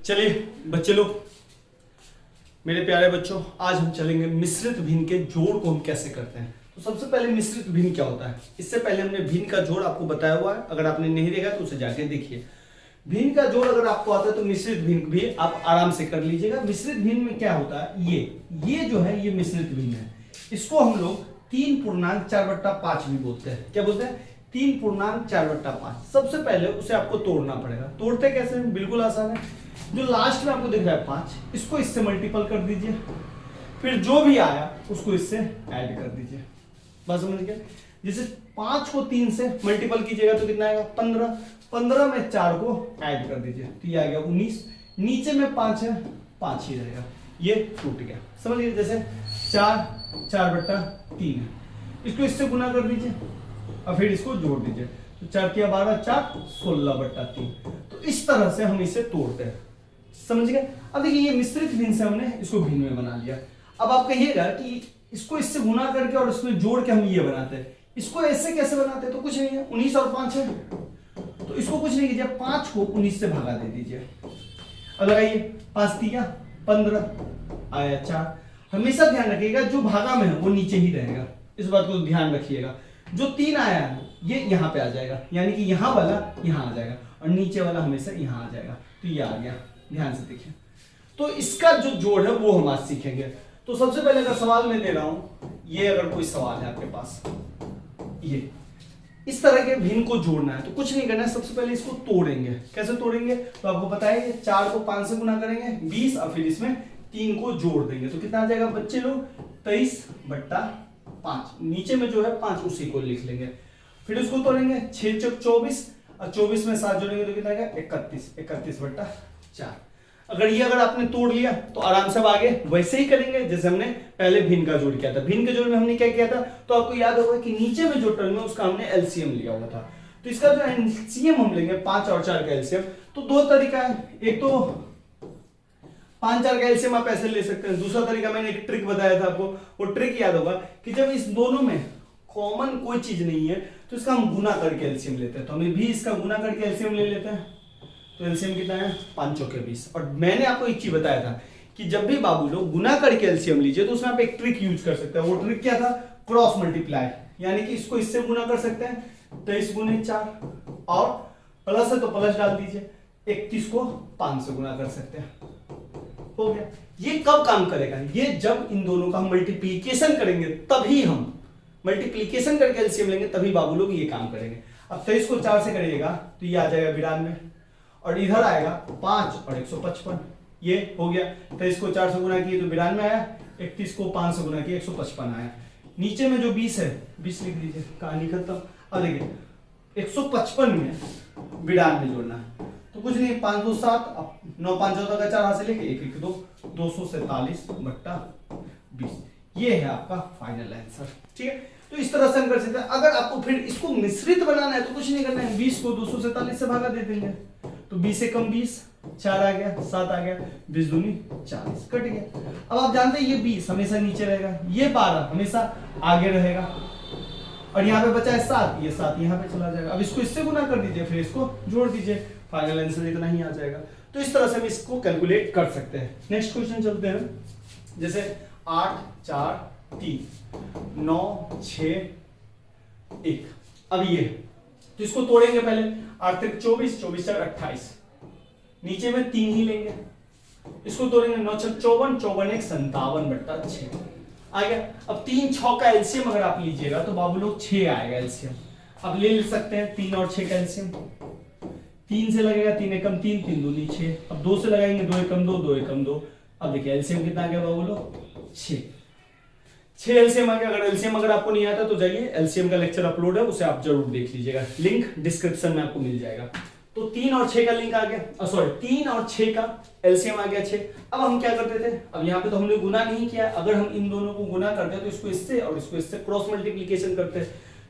चलिए बच्चे लोग, मेरे प्यारे बच्चों, आज हम चलेंगे मिश्रित भिन्न के जोड़ को हम कैसे करते हैं। तो सबसे पहले मिश्रित भिन्न क्या होता है, इससे पहले हमने भिन्न का जोड़ आपको बताया हुआ है। अगर आपने नहीं देखा तो उसे जाके देखिए। भिन्न का जोड़ अगर आपको आता है तो मिश्रित भिन्न भी आप आराम से कर लीजिएगा। मिश्रित भिन्न में क्या होता है, ये जो है ये मिश्रित भिन्न है। इसको हम लोग 3.4/5 भी बोलते हैं। क्या बोलते हैं? 3.4/5। सबसे पहले उसे आपको तोड़ना पड़ेगा। तोड़ते कैसे हैं? बिल्कुल आसान है। जो लास्ट में आपको दिख रहा है 5, इसको इससे मल्टीपल कर दीजिए, फिर जो भी आया उसको इससे ऐड कर दीजिए। बात समझ गए? जैसे 5 को 3 से मल्टीपल कीजिएगा तो कितना आएगा? 15। 15 में 4 को ऐड कर दीजिए तो ये आ गया 19। नीचे में 5 है, 5 ही रहेगा, ये टूट गया। समझ गए? जैसे 4/3 है, इसको इससे गुना कर दीजिए और फिर इसको जोड़ दीजिए तो 4 किया 12, 4 16/3। तो इस तरह से हम इसे तोड़ते हैं। समझ गए? अब देखिए ये मिश्रित भिन्न से हमने इसको भिन्न में बना लिया। अब आप कहिएगा कि इसको इससे गुना करके और इसमें जोड़ के हम ये बनाते हैं, इसको ऐसे कैसे बनाते हैं? तो कुछ नहीं है, 19 और 5 है तो इसको कुछ नहीं कीजिए, 5 को 19 से भागा दे दीजिए। अब लगाइए, 5 3 15 आया 4। हमेशा ध्यान रखिएगा जो भागा में है वो नीचे ही रहेगा, इस बात को ध्यान रखिएगा। जो 3 आया है ये यहाँ पे आ जाएगा, यानी कि यहाँ वाला यहाँ आ जाएगा और नीचे वाला हमेशा यहाँ आ जाएगा। तो ये आ गया, ध्यान से देखिए। तो इसका जो जोड़ है वो हम आज सीखेंगे। तो सबसे पहले अगर सवाल मैं दे रहा हूं, ये अगर कोई सवाल है आपके पास, ये इस तरह के भिन्न को जोड़ना है तो कुछ नहीं करना है, सबसे पहले इसको तोड़ेंगे। कैसे तोड़ेंगे? तो आपको पता है 4 को 5 से गुना करेंगे 20 और फिर इसमें 3 को जोड़ देंगे तो कितना आ जाएगा बच्चे लोग? 23/5। नीचे में जो है 5 उसी को लिख लेंगे। फिर उसको तोड़ेंगे, 6 चौक 24 और 24 में 7 जोड़ेंगे तो कितना आएगा? 31। 31/4। अगर आपने तोड़ लिया तो आराम से आगे वैसे ही करेंगे जैसे हमने पहले भिन्न का जोड़ किया था। भिन्न के जोड़ में हमने क्या किया था? तो आपको याद होगा कि नीचे में जो टर्म है उसका हमने एलसीएम लिया हुआ था। तो इसका जो एलसीएम हम लेंगे 5 और 4 का एलसीएम। तो दो तरीका है, एक तो 5 4 का एलसीएम आप ऐसे ले सकते हैं। दूसरा तरीका मैंने एक ट्रिक बताया था आपको, वो ट्रिक याद होगा कि जब इस दोनों में कॉमन कोई चीज नहीं है तो इसका हम गुना करके एलसीएम लेते हैं। तो हमें भी इसका गुना करके एलसीएम ले लेते हैं। तो एलसीएम कितना है? 5 चौके 20। और मैंने आपको एक चीज बताया था कि जब भी बाबू लोग गुना करके एलसीएम लीजिए तो उसमें आप एक ट्रिक यूज कर सकते हैं। वो ट्रिक क्या था? क्रॉस मल्टीप्लाई, यानी कि इसको इससे गुना कर सकते हैं 23 × 4 और प्लस है तो प्लस डाल दीजिए, 31 को 5 से गुना कर सकते हैं। हो गया। ये कब काम करेगा? ये जब इन दोनों का हम मल्टीप्लीकेशन करेंगे, तभी हम मल्टीप्लीकेशन करके एलसीएम लेंगे, तभी बाबू लोग ये काम करेंगे। अब 23 को 4 से करिएगा तो ये आ जाएगा 92 और इधर आएगा 5 और 155। ये हो गया। 23 को 4 से गुना किए तो 92 आया, 31 को 5 से गुना किए 155 आया। नीचे में जो 20 है 20 लिख दीजिए, कहानी खत्म। अब देखिए 155 में 92 जोड़ना है तो कुछ नहीं, 5 2 7, 9 5 14 का 4 हाथ से लेके 1 1 2 247/20। ये है आपका फाइनल आंसर। ठीक है, तो इस तरह से हम कर सकते हैं। अगर आपको फिर इसको मिश्रित बनाना है तो कुछ नहीं करना है, 20 को 247 से भागा दे देंगे तो 20 से कम 20, 4 आ गया, 7 आ गया, 20 दूनी 40, कट गया। अब आप जानते हैं ये 20 हमेशा नीचे रहेगा, ये 12 हमेशा आगे रहेगा और यहाँ पे बचा है 7, ये 7 यहाँ पे चला जाएगा। अब इसको इससे गुना कर दीजिए, फिर इसको जोड़ दीजिए, फाइनल आंसर इतना ही आ जाएगा। तो इस तरह से हम इसको कैलकुलेट कर सकते हैं। नेक्स्ट क्वेश्चन चलते हैं। जैसे 8 4 3 9 6 1। अब ये तो इसको तोड़ेंगे पहले। 8 3 24, 24 4 28, नीचे में 3 ही लेंगे। इसको तोड़ेंगे 9 6 54, 54 1 57/6 आ गया। अब 3 6 का एलसीएम अगर आप लीजिएगा तो बाबू लोग 6 आएगा एलसीएम। अब ले सकते हैं 3 और 6 का एलसीएम। 3 से लगेगा 3 एकम 3, 3 दूनी 6। अब 2 से लगाएंगे 2 एकम 2, 2 एकम 2। अब देखिए एलसीएम कितना आ गया बाबू लोग? 6 एलसीएम आ गया। अगर आपको नहीं आता तो जाइए, एलसीएम का लेक्चर अपलोड है, उसे आप जरूर देख लीजिएगा, लिंक डिस्क्रिप्शन में आपको मिल जाएगा। तो 3 और 6 का लिंक आ गया, सॉरी 3 और 6 का एलसीएम आ गया 6। अब हम क्या करते थे? अब यहाँ पे तो हमने गुना नहीं किया, अगर हम इन दोनों को गुना करते तो इसको इससे और इसको इससे क्रॉस मल्टीप्लीकेशन करते।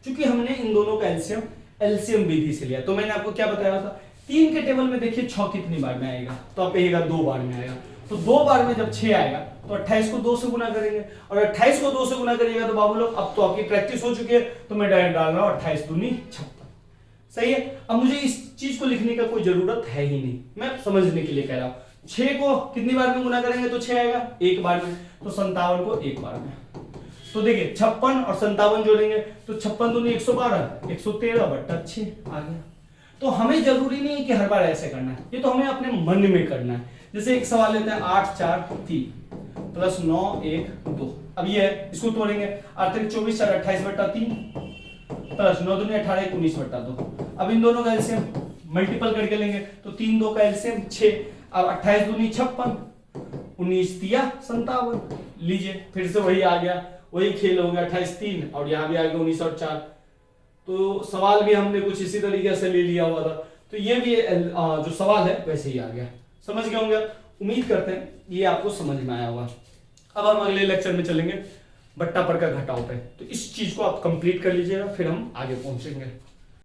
क्योंकि हमने इन दोनों का एलसीएम विधि से लिया, तो मैंने आपको क्या बताया था? 3 के टेबल में देखिए 6 कितनी बार में आएगा? तो आप कहिएगा 2 बार में आएगा। तो 2 बार में जब 6 आएगा तो 28 को 2 से गुना करेंगे और 28 को 2 से गुना करिएगा तो बाबू लोग अब तो आपकी प्रैक्टिस हो चुकी है, तो मैं डायरेक्ट डाल रहा हूं 28 दूनी 56। सही है। अब मुझे इस चीज को लिखने का कोई जरूरत है ही नहीं, मैं समझने के लिए कह रहा हूं। 6 को कितनी बार में गुना करेंगे तो 6 आएगा, एक बार में, तो 57 को एक बार में। तो देखिए 56 और 57 जोड़ेंगे तो 56 दूनी 112, 113/6 आ गया। तो हमें जरूरी नहीं है कि हर बार ऐसे करना है, ये तो हमें अपने मन में करना है। जैसे एक सवाल लेते हैं 8 4 3 प्लस 9 1 2, अब ये है, इसको तोड़ेंगे 8 3 24 4 28/3 प्लस 9 दूनी 18 19/2। अब इन दोनों का एलसीएम मल्टीपल करके लेंगे तो 3 2 का एलसीएम 6, अब 28 दूनी 56, 19 तिया 57, लीजिए फिर से वही आ गया, वही खेल हो गया, 28 3 और यहाँ भी आ गया 19 और 4। तो सवाल भी हमने कुछ इसी तरीके से ले लिया हुआ था, तो ये भी जो सवाल है वैसे ही आ गया। समझ गए होंगे, उम्मीद करते हैं ये आपको समझ में आया होगा। अब हम अगले लेक्चर में चलेंगे बट्टा पर का घटाव पे, तो इस चीज को आप कंप्लीट कर लीजिएगा, फिर हम आगे पहुंचेंगे।